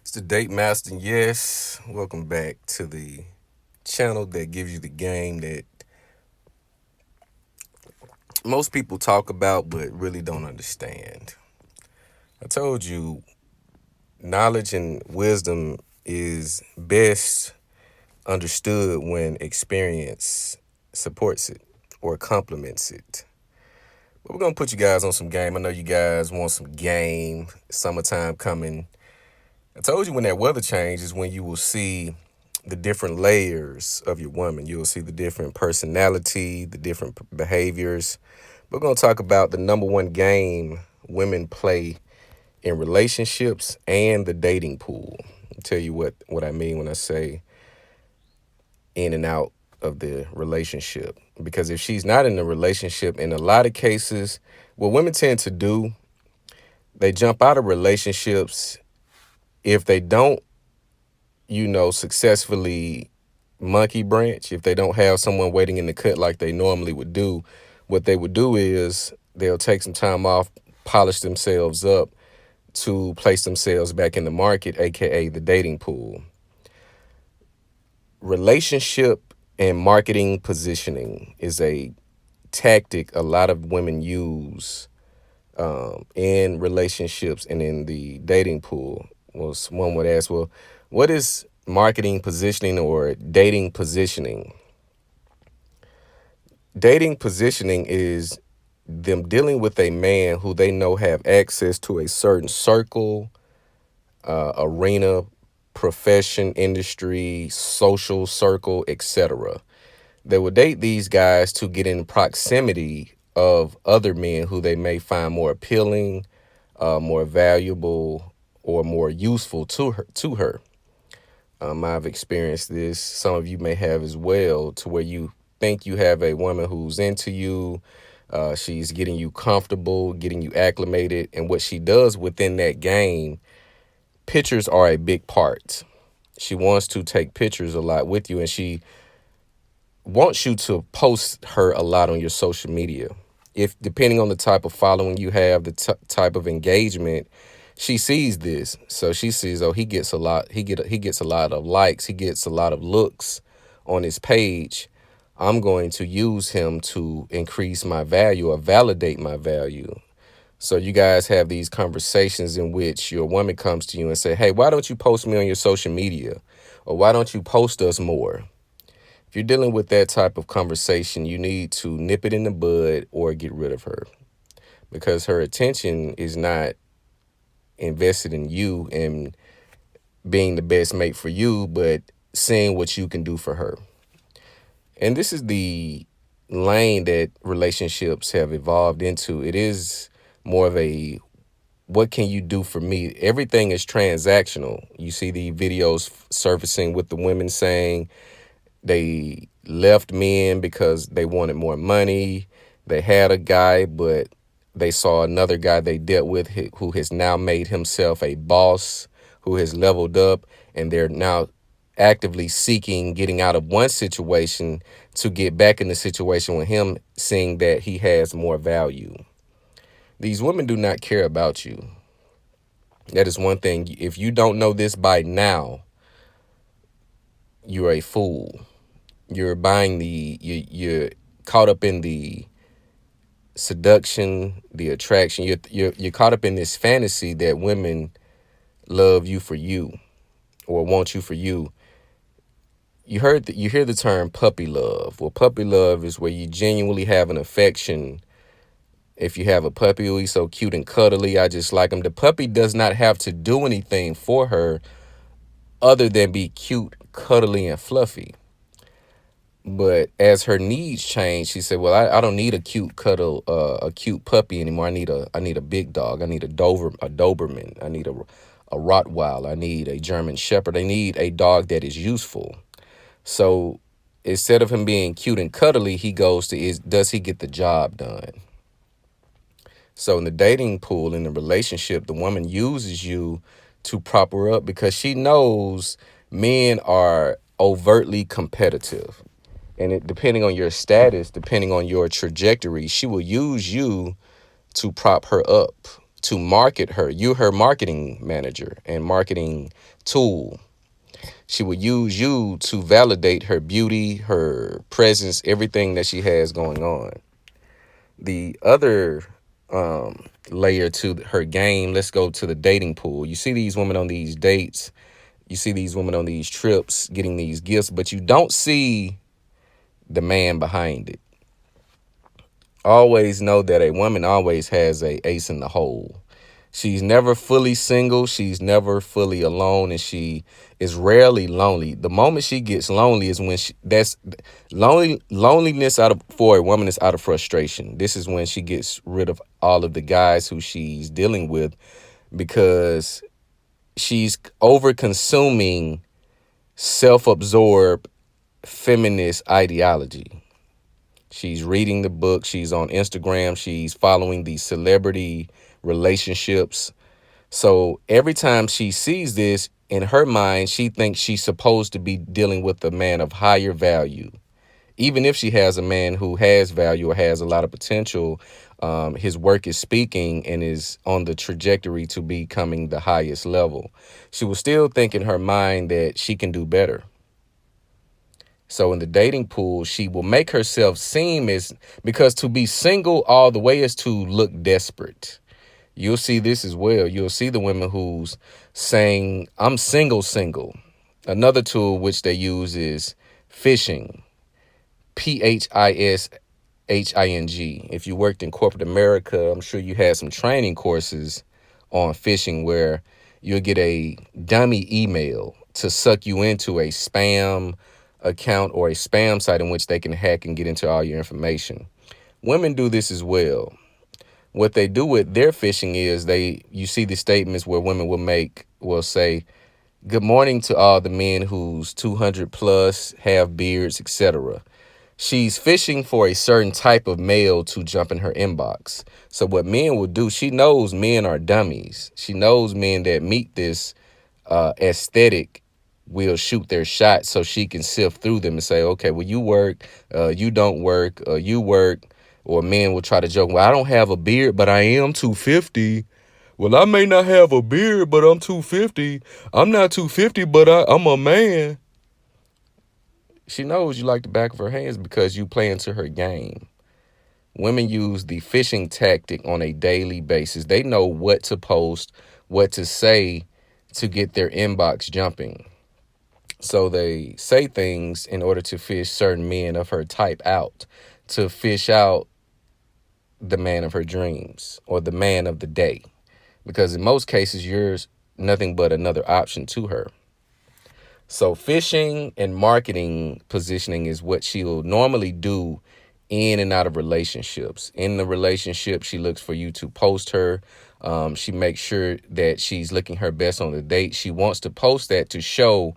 It's the Date Master. Yes, welcome back to the channel that gives you the game that most people talk about but really don't understand. I told you, knowledge and wisdom is best understood when experience supports it or complements it. But we're gonna put you guys on some game. I know you guys want some game. Summertime coming. I told you when that weather changes, when you will see the different layers of your woman. You'll see the different personality, the different behaviors. We're going to talk about the number one game women play in relationships and the dating pool. I'll tell you what I mean when I say in and out of the relationship. Because if she's not in a relationship, in a lot of cases, what women tend to do, they jump out of relationships if they don't successfully monkey branch, if they don't have someone waiting in the cut like they normally would do, what they would do is they'll take some time off, polish themselves up to place themselves back in the market, aka the dating pool. Relationship and marketing positioning is a tactic a lot of women use in relationships and in the dating pool. Well, one would ask, well, what is marketing positioning or dating positioning? Dating positioning is them dealing with a man who they know have access to a certain circle, arena, profession, industry, social circle, etc. They will date these guys to get in proximity of other men who they may find more appealing, more valuable, or more useful to her. I've experienced this. Some of you may have as well, to where you think you have a woman who's into you. She's getting you comfortable, getting you acclimated. And what she does within that game, pictures are a big part. She wants to take pictures a lot with you, and she wants you to post her a lot on your social media. If depending on the type of following you have, the type of engagement, she sees this. So she sees, oh, he gets a lot. He gets a lot of likes. He gets a lot of looks on his page. I'm going to use him to increase my value or validate my value. So you guys have these conversations in which your woman comes to you and say, hey, why don't you post me on your social media? Or why don't you post us more? If you're dealing with that type of conversation, you need to nip it in the bud or get rid of her, because her attention is not invested in you and being the best mate for you, but seeing what you can do for her. And this is the lane that relationships have evolved into. It is more of a, what can you do for me? Everything is transactional. You see the videos surfacing with the women saying, they left men because they wanted more money. They had a guy, but they saw another guy they dealt with who has now made himself a boss, who has leveled up, and they're now actively seeking getting out of one situation to get back in the situation with him, seeing that he has more value. These women do not care about you. That is one thing. If you don't know this by now, you're a fool. You're buying you're caught up in the seduction, the attraction. You're caught up in this fantasy that women love you for you or want you for you. You hear the term puppy love. Well, puppy love is where you genuinely have an affection. If you have a puppy, oh, he's so cute and cuddly, I just like him. The puppy does not have to do anything for her other than be cute, cuddly, and fluffy. But as her needs change, she said, "Well, I don't need a cute cuddle, a cute puppy anymore. I need a big dog. I need a Doberman. I need a Rottweiler. I need a German Shepherd. I need a dog that is useful." So instead of him being cute and cuddly, he goes to, does he get the job done? So in the dating pool, in the relationship, the woman uses you to prop her up because she knows men are overtly competitive. And depending on your status, depending on your trajectory, she will use you to prop her up. to market her. You're her marketing manager and marketing tool. She will use you to validate her beauty, her presence, everything that she has going on. The other layer to her game, let's go to the dating pool. You see these women on these dates, you see these women on these trips getting these gifts, but you don't see the man behind it. Always know that a woman always has a ace in the hole. She's never fully single. She's never fully alone, and she is rarely lonely. The moment she gets lonely is when that's loneliness out of for a woman is out of frustration. This is when she gets rid of all of the guys who she's dealing with because she's over consuming self-absorbed feminist ideology. She's reading the book. She's on Instagram. She's following these celebrity relationships. So every time she sees this, in her mind, she thinks she's supposed to be dealing with a man of higher value. Even if she has a man who has value or has a lot of potential, his work is speaking and is on the trajectory to becoming the highest level. She will still think in her mind that she can do better. So in the dating pool, she will make herself seem as, because to be single all the way is to look desperate. You'll see this as well. You'll see the women who's saying, I'm single. Another tool which they use is phishing, phishing. If you worked in corporate America, I'm sure you had some training courses on phishing where you'll get a dummy email to suck you into a spam account or a spam site in which they can hack and get into all your information. Women do this as well. What they do with their phishing is you see the statements where women will say, good morning to all the men who's 200 plus, have beards, etc. She's fishing for a certain type of male to jump in her inbox. So what men will do, she knows men are dummies. She knows men that meet this aesthetic will shoot their shot so she can sift through them and say, okay, well, you work, you don't work, you work. Or men will try to joke, well, I don't have a beard, but I am 250. Well, I may not have a beard, but I'm 250. I'm not 250, but I'm a man. She knows you like the back of her hands because you play into her game. Women use the phishing tactic on a daily basis. They know what to post, what to say to get their inbox jumping. So they say things in order to fish certain men of her type out, to fish out the man of her dreams or the man of the day. Because in most cases, you're nothing but another option to her. So fishing and marketing positioning is what she'll normally do in and out of relationships. In the relationship, she looks for you to post her. She makes sure that she's looking her best on the date. She wants to post that to show,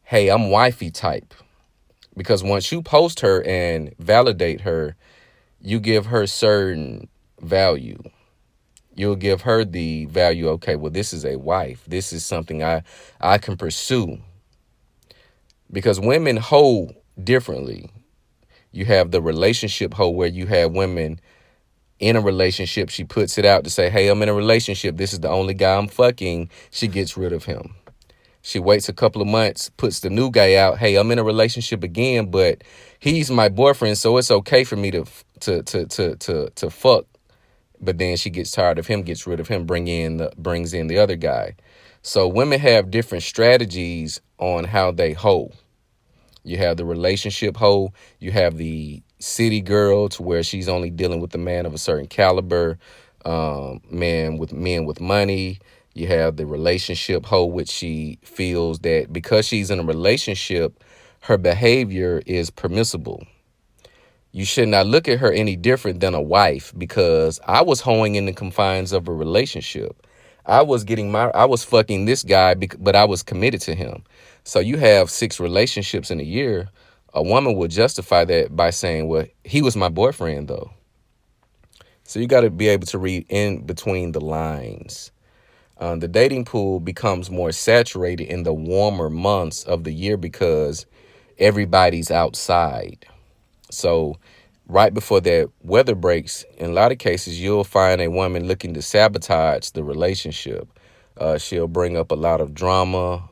hey, I'm wifey type. Because once you post her and validate her, you give her certain value. You'll give her the value, okay, well, this is a wife. This is something I can pursue. Because women hold differently. You have the relationship hoe where you have women in a relationship. She puts it out to say, hey, I'm in a relationship. This is the only guy I'm fucking. She gets rid of him. She waits a couple of months, puts the new guy out. Hey, I'm in a relationship again, but he's my boyfriend, so it's okay for me to fuck. But then she gets tired of him, gets rid of him, brings in the other guy. So women have different strategies on how they hoe. You have the relationship hoe. You have the city girl to where she's only dealing with the man of a certain caliber, men with money. You have the relationship hoe, which she feels that because she's in a relationship, her behavior is permissible. You should not look at her any different than a wife because I was hoeing in the confines of a relationship. I was fucking this guy, but I was committed to him. So you have 6 relationships in a year. A woman would justify that by saying, well, he was my boyfriend though. So you got to be able to read in between the lines. The dating pool becomes more saturated in the warmer months of the year because everybody's outside. So right before that weather breaks, in a lot of cases, you'll find a woman looking to sabotage the relationship. She'll bring up a lot of drama,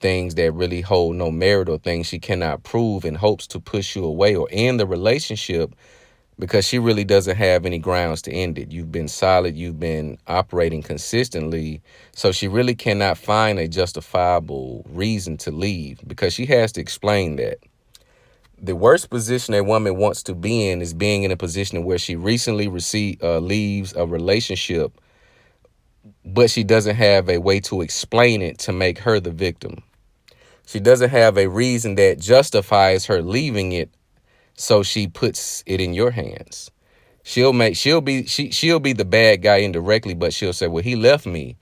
things that really hold no merit or things she cannot prove in hopes to push you away or end the relationship because she really doesn't have any grounds to end it. You've been solid, you've been operating consistently, so she really cannot find a justifiable reason to leave because she has to explain that. The worst position a woman wants to be in is being in a position where she recently leaves a relationship, but she doesn't have a way to explain it to make her the victim. She doesn't have a reason that justifies her leaving it, so she puts it in your hands. She'll be the bad guy indirectly, but she'll say, well, he left me.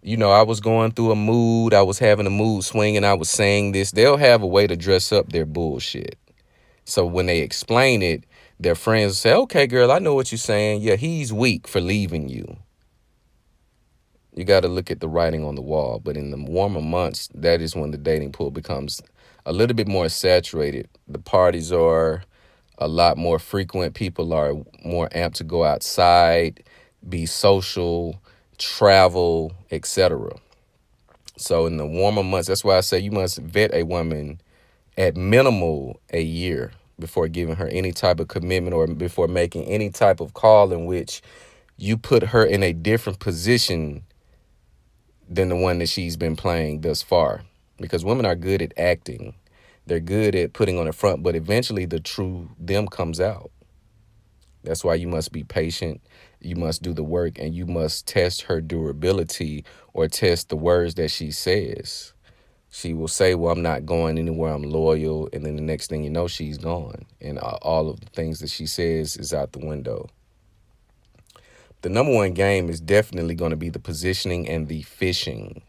I was going through a mood, I was having a mood swing, and I was saying this. They'll have a way to dress up their bullshit. So when they explain it, their friends say, okay, girl, I know what you're saying. Yeah, he's weak for leaving you. You got to look at the writing on the wall. But in the warmer months, that is when the dating pool becomes a little bit more saturated. The parties are a lot more frequent. People are more amped to go outside, be social, travel, etc. So in the warmer months, that's why I say you must vet a woman at minimal a year before giving her any type of commitment or before making any type of call in which you put her in a different position than the one that she's been playing thus far. Because women are good at acting. They're good at putting on the front, but eventually the true them comes out. That's why you must be patient. You must do the work and you must test her durability or test the words that she says. She will say, well, I'm not going anywhere, I'm loyal. And then the next thing you know, she's gone. And all of the things that she says is out the window. The number one game is definitely going to be the positioning and the fishing.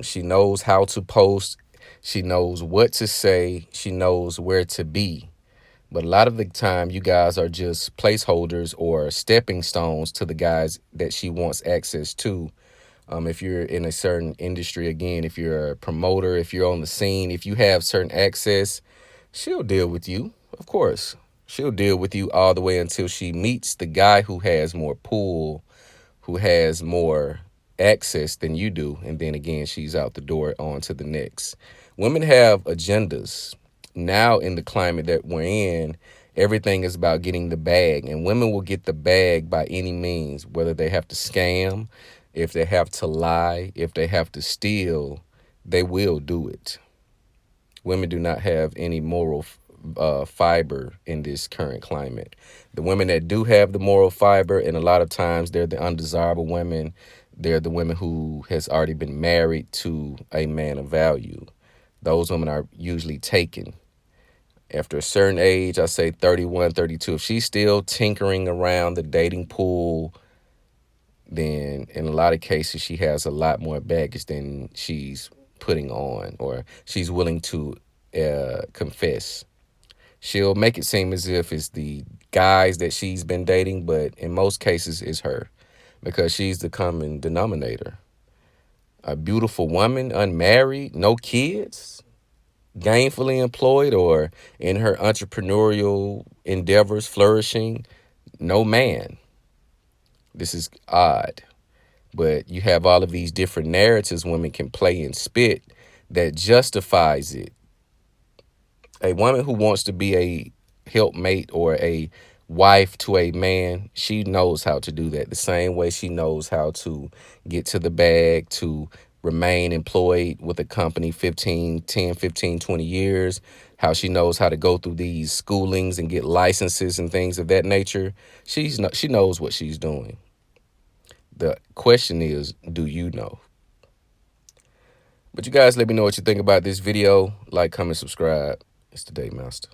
She knows how to post. She knows what to say. She knows where to be. But a lot of the time, you guys are just placeholders or stepping stones to the guys that she wants access to. If you're in a certain industry, again, if you're a promoter, if you're on the scene, if you have certain access, she'll deal with you, of course. She'll deal with you all the way until she meets the guy who has more pull, who has more access than you do. And then again, she's out the door on to the next. Women have agendas. Now in the climate that we're in, everything is about getting the bag. And women will get the bag by any means, whether they have to scam, if they have to lie, if they have to steal, they will do it. Women do not have any moral fiber in this current climate. The women that do have the moral fiber, and a lot of times they're the undesirable women. They're the women who has already been married to a man of value. Those women are usually taken. After a certain age, I say 31, 32, if she's still tinkering around the dating pool, then in a lot of cases, she has a lot more baggage than she's putting on or she's willing to confess. She'll make it seem as if it's the guys that she's been dating, but in most cases, it's her because she's the common denominator. A beautiful woman, unmarried, no kids, gainfully employed, or in her entrepreneurial endeavors flourishing, no man. This is odd. But you have all of these different narratives women can play and spit that justifies it. A woman who wants to be a helpmate or a wife to a man, she knows how to do that. The same way she knows how to get to the bag, to remain employed with a company 10, 15, 20 years, how she knows how to go through these schoolings and get licenses and things of that nature. She knows what she's doing. The question is, do you know? But you guys let me know what you think about this video. Like, comment, subscribe. It's the Day Master.